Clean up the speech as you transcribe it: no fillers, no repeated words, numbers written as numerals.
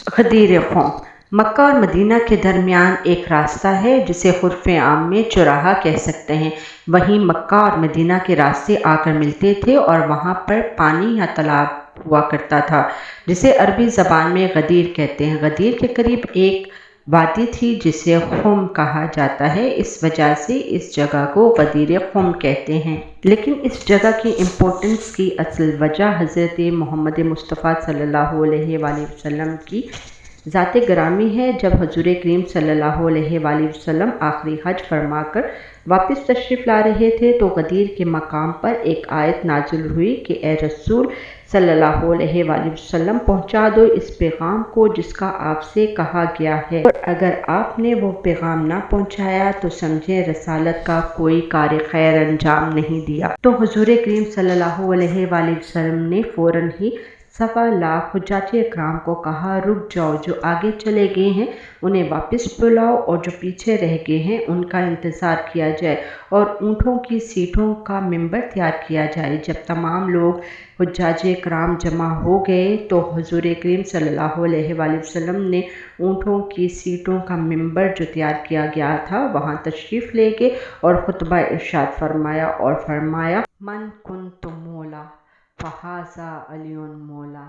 غدیر قوم مکہ اور مدینہ کے درمیان ایک راستہ ہے جسے عرف عام میں چوراہا کہہ سکتے ہیں۔ وہیں مکہ اور مدینہ کے راستے آ کر ملتے تھے اور وہاں پر پانی یا تالاب ہوا کرتا تھا جسے عربی زبان میں غدیر کہتے ہیں۔ غدیر کے قریب ایک وادی تھی جسے خم کہا جاتا ہے، اس وجہ سے اس جگہ کو غدیر خم کہتے ہیں۔ لیکن اس جگہ کی امپورٹنس کی اصل وجہ حضرت محمد مصطفیٰ صلی اللہ علیہ وآلہ وسلم کی ذات گرامی ہے۔ جب حضور کریم صلی اللہ علیہ وآلہ وسلم آخری حج فرما کر واپس تشریف لا رہے تھے تو غدیر کے مقام پر ایک آیت نازل ہوئی کہ اے رسول صلی اللہ علیہ وآلہ وسلم پہنچا دو اس پیغام کو جس کا آپ سے کہا گیا ہے، اور اگر آپ نے وہ پیغام نہ پہنچایا تو سمجھیں رسالت کا کوئی کار خیر انجام نہیں دیا۔ تو حضور کریم صلی اللہ علیہ وآلہ وسلم نے فوراً ہی 1.25 حجاج اکرام کو کہا رک جاؤ، جو آگے چلے گئے ہیں انہیں واپس بلاؤ اور جو پیچھے رہ گئے ہیں ان کا انتظار کیا جائے اور اونٹوں کی سیٹوں کا منبر تیار کیا جائے۔ جب تمام لوگ حجاج اکرام جمع ہو گئے تو حضور کریم صلی اللہ علیہ وآلہ وسلم نے اونٹوں کی سیٹوں کا منبر جو تیار کیا گیا تھا وہاں تشریف لے گئے اور خطبہ ارشاد فرمایا اور فرمایا من کنت مولا فہذا علی مولا۔